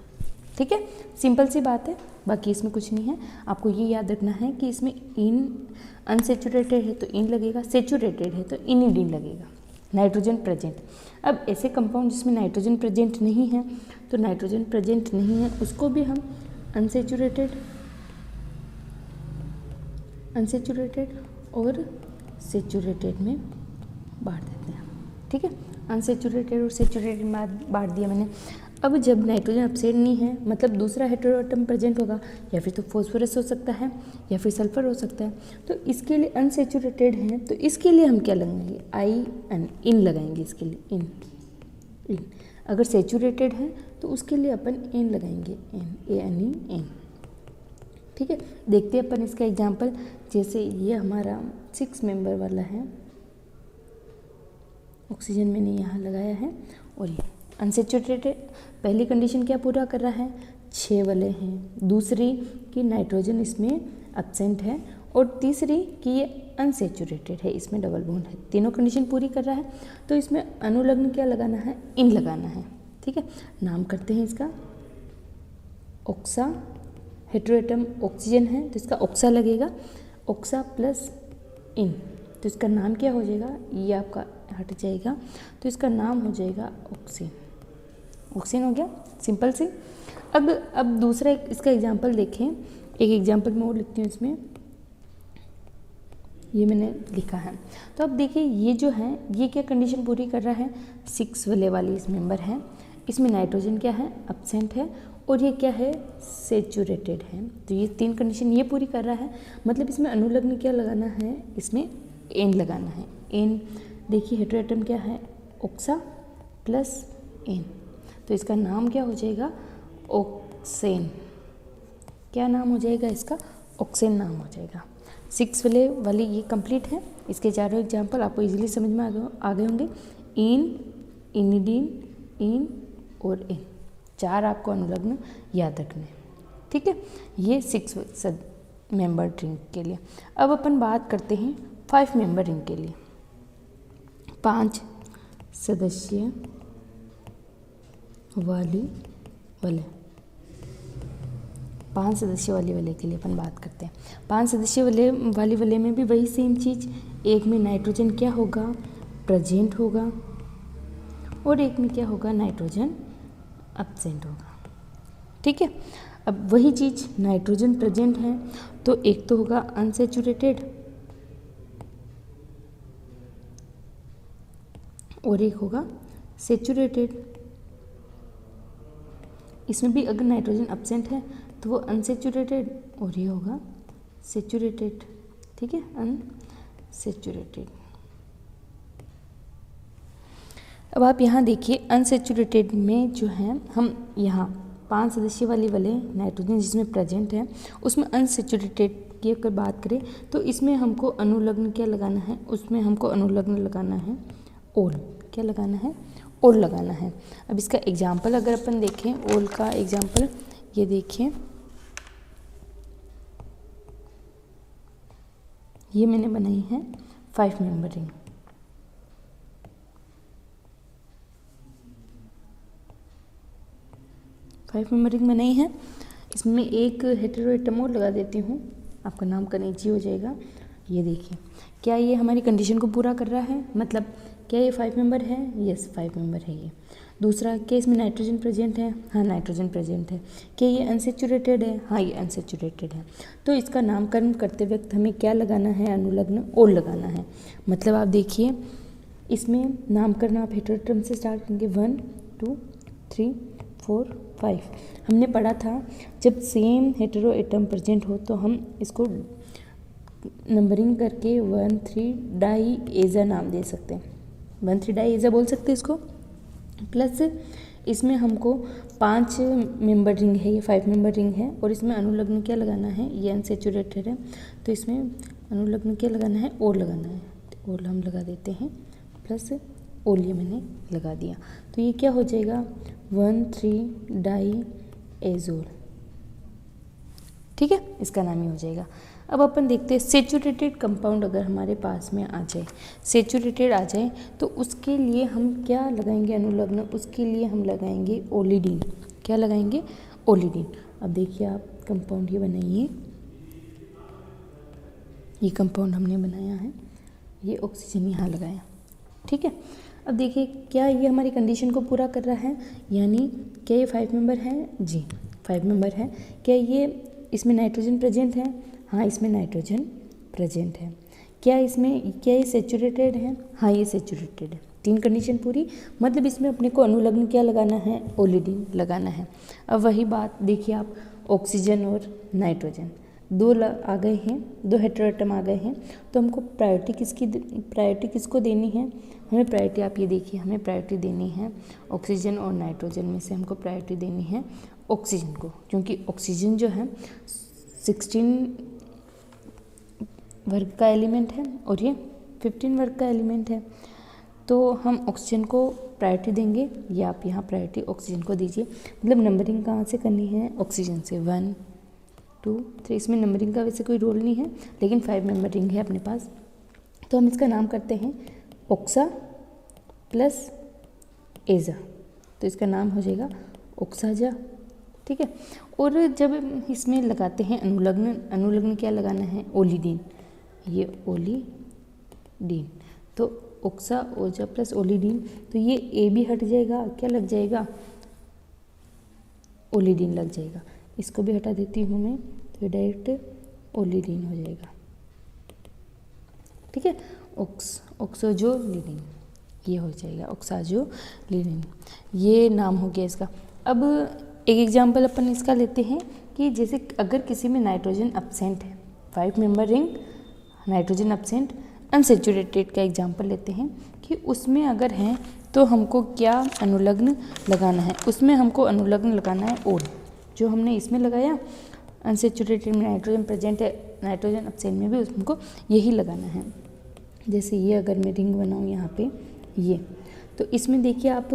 ठीक है, सिंपल सी बात है, बाकी इसमें कुछ नहीं है। आपको ये याद रखना है कि इसमें इन अनसेचुरेटेड है तो इन लगेगा, सेचुरेटेड है तो इनिडीन लगेगा। नाइट्रोजन प्रेजेंट, अब ऐसे कंपाउंड जिसमें नाइट्रोजन प्रेजेंट नहीं है, तो नाइट्रोजन प्रेजेंट नहीं है उसको भी हम अनसेचुरेटेड और सेचुरेटेड में बांट देते हैं। ठीक है, अनसेचुरेटेड और सेचुरेटेड में बांट दिया मैंने। अब जब नाइट्रोजन एब्सेंट नहीं है, मतलब दूसरा हेटेरोएटम प्रेजेंट होगा, या फिर तो फॉस्फोरस हो सकता है या फिर सल्फर हो सकता है, तो इसके लिए अनसेचुरेटेड है, तो इसके लिए हम क्या लगाएंगे, IN, इन लगाएंगे इसके लिए, इन। अगर सेचुरेटेड है तो उसके लिए अपन इन लगाएंगे, ANE, इन। ठीक है, देखते हैं अपन इसका एग्जाम्पल। जैसे ये हमारा 6 मेंबर वाला है, ऑक्सीजन मैंने यहाँ लगाया है, और ये अनसेचुरेटेड, पहली कंडीशन क्या पूरा कर रहा है, 6 वाले हैं, दूसरी कि नाइट्रोजन इसमें एब्सेंट है, और तीसरी कि ये अनसेचुरेटेड है, इसमें डबल बॉन्ड है। तीनों कंडीशन पूरी कर रहा है, तो इसमें अनुलग्न क्या लगाना है, इन लगाना है। ठीक है, नाम करते हैं इसका ऑक्सा। हेटेरोएटम ऑक्सीजन है तो इसका ऑक्सा लगेगा, ऑक्सा प्लस इन, तो इसका नाम क्या हो जाएगा, ये आपका हट जाएगा, तो इसका नाम हो जाएगा ऑक्सीन। ऑक्सीन हो गया, सिंपल से। अब दूसरा इसका एग्जाम्पल देखें, एक एग्जाम्पल मैं और लिखती हूँ इसमें, ये मैंने लिखा है। तो अब देखिए ये जो है ये क्या कंडीशन पूरी कर रहा है, 6 वाली इस मेंबर है, इसमें नाइट्रोजन क्या है, एब्सेंट है, और ये क्या है, सेचुरेटेड है। तो ये 3 कंडीशन ये पूरी कर रहा है, मतलब इसमें अनुलग्न क्या लगाना है, इसमें एन लगाना है, एन। देखिए हेटेरोएटम क्या है, ऑक्सा प्लस एन, तो इसका नाम क्या हो जाएगा, ऑक्सेन। क्या नाम हो जाएगा इसका, ऑक्सेन नाम हो जाएगा। 6 वाली ये कंप्लीट है। इसके चारों एग्जाम्पल आपको इजीली समझ में आ गए होंगे। इन, इनिडीन, इन और इन, 4 आपको अनुलग्न याद रखने हैं। ठीक है, ये 6 मेंबर रिंग के लिए। अब अपन बात करते हैं 5 मेंबर रिंग के लिए। 5 सदस्य वाली वलय, 5 सदस्य वाली वलय के लिए अपन बात करते हैं। 5 सदस्य वाली वलय में भी वही सेम चीज़, एक में नाइट्रोजन क्या होगा, प्रेजेंट होगा, और एक में क्या होगा, नाइट्रोजन एब्सेंट होगा। ठीक है, अब वही चीज़ नाइट्रोजन प्रेजेंट है तो एक तो होगा अनसैचुरेटेड और एक होगा सैचुरेटेड। इसमें भी अगर नाइट्रोजन एब्सेंट है तो वो अनसैचुरेटेड और ये होगा सैचुरेटेड। ठीक है, अनसैचुरेटेड। अब आप यहाँ देखिए अनसैचुरेटेड में जो है हम यहाँ 5 सदस्य वाली वलय नाइट्रोजन जिसमें प्रेजेंट है उसमें अनसैचुरेटेड की अगर बात करें तो इसमें हमको अनुलग्न क्या लगाना है, उसमें हमको अनुलग्न लगाना है ओल। क्या लगाना है, ओल लगाना है। अब इसका एग्जाम्पल अगर अपन देखें, ओल का एग्जाम्पल ये देखिए, ये मैंने बनाई है 5 मेंबर रिंग। रिंग बनाई है। इसमें एक हेटेरोएटम और लगा देती हूँ, आपका नाम कनेजी हो जाएगा। ये देखिए, क्या ये हमारी कंडीशन को पूरा कर रहा है, मतलब क्या ये 5 मेंबर है, यस 5 मेंबर है ये। दूसरा, क्या इसमें नाइट्रोजन प्रेजेंट है, हाँ नाइट्रोजन प्रेजेंट है। क्या ये अनसैचुरेटेड है, हाँ ये अनसैचुरेटेड है। तो इसका नामकरण करते वक्त हमें क्या लगाना है, अनुलग्न ओल लगाना है। मतलब आप देखिए इसमें नामकरण आप हेटेरोएटम से स्टार्ट करेंगे, 1 2 3 4 5। हमने पढ़ा था जब सेम हेटेरो एटम प्रेजेंट हो तो हम इसको नंबरिंग करके 1,3 डाई एजा नाम दे सकते हैं, 1,3 डाई एजा बोल सकते हैं इसको। प्लस इसमें हमको 5 मेंबर रिंग है, ये 5 मेंबर रिंग है और इसमें अनुलग्न क्या लगाना है, ये अनसैचुरेटेड है तो इसमें अनुलग्न क्या लगाना है, ओल लगाना है। तो ओल हम लगा देते हैं, प्लस ओल ये मैंने लगा दिया। तो ये क्या हो जाएगा, 1,3 डाई एजोल। ठीक है, इसका नाम ही हो जाएगा। अब अपन देखते हैं सैचुरेटेड कंपाउंड अगर हमारे पास में आ जाए, सैचुरेटेड आ जाए तो उसके लिए हम क्या लगाएंगे अनुलग्न, उसके लिए हम लगाएंगे ओलिडीन। क्या लगाएंगे, ओलिडीन। अब देखिए आप कंपाउंड ये बनाइए, ये कंपाउंड हमने बनाया है, ये ऑक्सीजन यहाँ लगाया। ठीक है, अब देखिए क्या ये हमारी कंडीशन को पूरा कर रहा है, यानी क्या ये 5 मेंबर है, जी 5 मेंबर है। क्या ये इसमें नाइट्रोजन प्रेजेंट है, हाँ इसमें नाइट्रोजन प्रेजेंट है। क्या ये सैचुरेटेड है, हाँ ये सैचुरेटेड है। 3 कंडीशन पूरी, मतलब इसमें अपने को अनुलग्न क्या लगाना है, ओलिडीन लगाना है। अब वही बात देखिए आप, ऑक्सीजन और नाइट्रोजन 2 आ गए हैं, 2 हेटेरोएटम आ गए हैं, तो हमको प्रायोरिटी किसको देनी है, हमें प्रायोरिटी आप ये देखिए, हमें प्रायोरिटी देनी है ऑक्सीजन और नाइट्रोजन में से हमको प्रायोरिटी देनी है ऑक्सीजन को, क्योंकि ऑक्सीजन जो है 16 वर्ग का एलिमेंट है और ये 15 वर्ग का एलिमेंट है। तो हम ऑक्सीजन को प्रायोरिटी देंगे, या आप यहाँ प्रायोरिटी ऑक्सीजन को दीजिए। मतलब नंबरिंग कहाँ से करनी है, ऑक्सीजन से, 1 2 3। इसमें नंबरिंग का वैसे कोई रोल नहीं है, लेकिन 5 मेंबर रिंग है अपने पास, तो हम इसका नाम करते हैं ऑक्सा प्लस एजा, तो इसका नाम हो जाएगा ऑक्साजा। ठीक है, और जब इसमें लगाते हैं अनुलग्न क्या लगाना है, ओलिडीन, ये ओलिडीन, तो ऑक्सा ओजा प्लस ओलिडीन, तो ये ए भी हट जाएगा, क्या लग जाएगा, ओलिडीन लग जाएगा। इसको भी हटा देती हूँ मैं, तो डायरेक्ट ओलिडीन हो जाएगा। ठीक है, ऑक्सोजोलिडीन ये हो जाएगा, ऑक्साजोलिडीन, ये नाम हो गया इसका। अब एक एग्जांपल अपन इसका लेते हैं कि जैसे अगर किसी में नाइट्रोजन एब्सेंट है, 5 member ring, nitrogen absent, unsaturated का एग्जांपल लेते हैं कि उसमें अगर है तो हमको क्या अनुलग्न लगाना है, उसमें हमको अनुलग्न लगाना है ओल। जो हमने इसमें लगाया, अनसैचुरेटेड में नाइट्रोजन प्रेजेंट है, नाइट्रोजन अब्सेंट में भी उसको यही लगाना है। जैसे ये अगर मैं रिंग बनाऊँ यहाँ पे ये, तो इसमें देखिए आप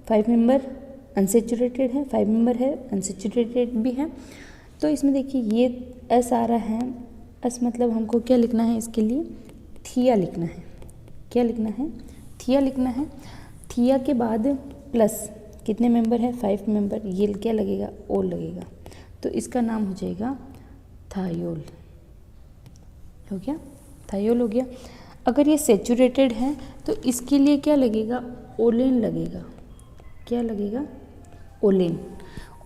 5 मेंबर अनसेचुरेटेड है, 5 मेंबर है अनसेचुरेटेड भी है। तो इसमें देखिए ये एस आ रहा है, एस मतलब हमको क्या लिखना है, इसके लिए थिया लिखना है। क्या लिखना है? थिया लिखना है। थिया के बाद प्लस कितने मेंबर है? 5 मेंबर, ये क्या लगेगा? ओल लगेगा। तो इसका नाम हो जाएगा थायोल। हो गया, थायोल हो गया। अगर ये सेचुरेटेड है तो इसके लिए क्या लगेगा? ओलेन लगेगा। क्या लगेगा? ओलेन।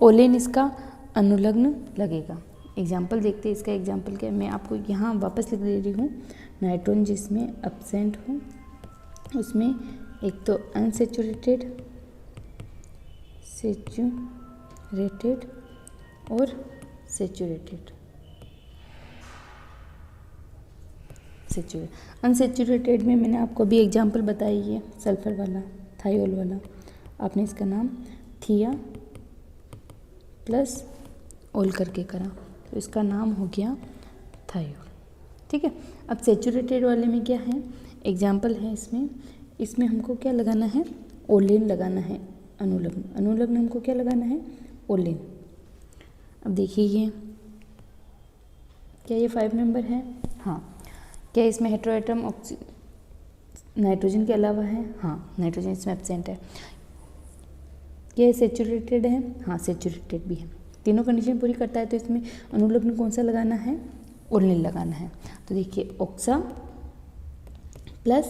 ओलेन इसका अनुलग्न लगेगा। एग्जाम्पल देखते हैं, इसका एग्जाम्पल क्या है, मैं आपको यहाँ वापस लिख दे रही हूँ। नाइट्रोजन जिसमें एब्सेंट हो उसमें एक तो अनसेचुरेटेड, सेचुरेटेड और सेचुरेटेड। अनसेचुरेटेड में मैंने आपको अभी एग्जाम्पल बताई है, सल्फर वाला, थायोल वाला। आपने इसका नाम थिया प्लस ओल करके करा तो इसका नाम हो गया थायोल। ठीक है। अब सेचुरेटेड वाले में क्या है, एग्जाम्पल है इसमें हमको क्या लगाना है? ओलेन लगाना है। अनुलग्न, अनुलग्न हमको क्या लगाना है? ओलेन। अब देखिए ये क्या, ये 5 मेंबर है? हाँ। क्या इसमें हेटेरोएटम नाइट्रोजन के अलावा है? हाँ, नाइट्रोजन इसमें एब्सेंट है। क्या ये सेचुरेटेड है? हाँ, सेचुरेटेड भी है। तीनों कंडीशन पूरी करता है तो इसमें अनुलग्न कौन सा लगाना है? ओलेन लगाना है। तो देखिए ऑक्सा प्लस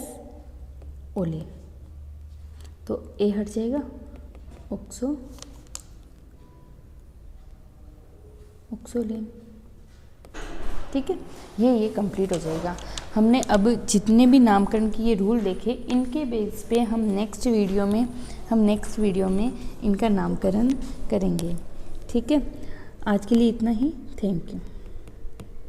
ओलेन, तो ए हट जाएगा, ऑक्सोलेन। ठीक है, ये कंप्लीट हो जाएगा। हमने अब जितने भी नामकरण के ये रूल देखे, इनके बेस पे हम नेक्स्ट वीडियो में इनका नामकरण करेंगे। ठीक है, आज के लिए इतना ही। Thank you.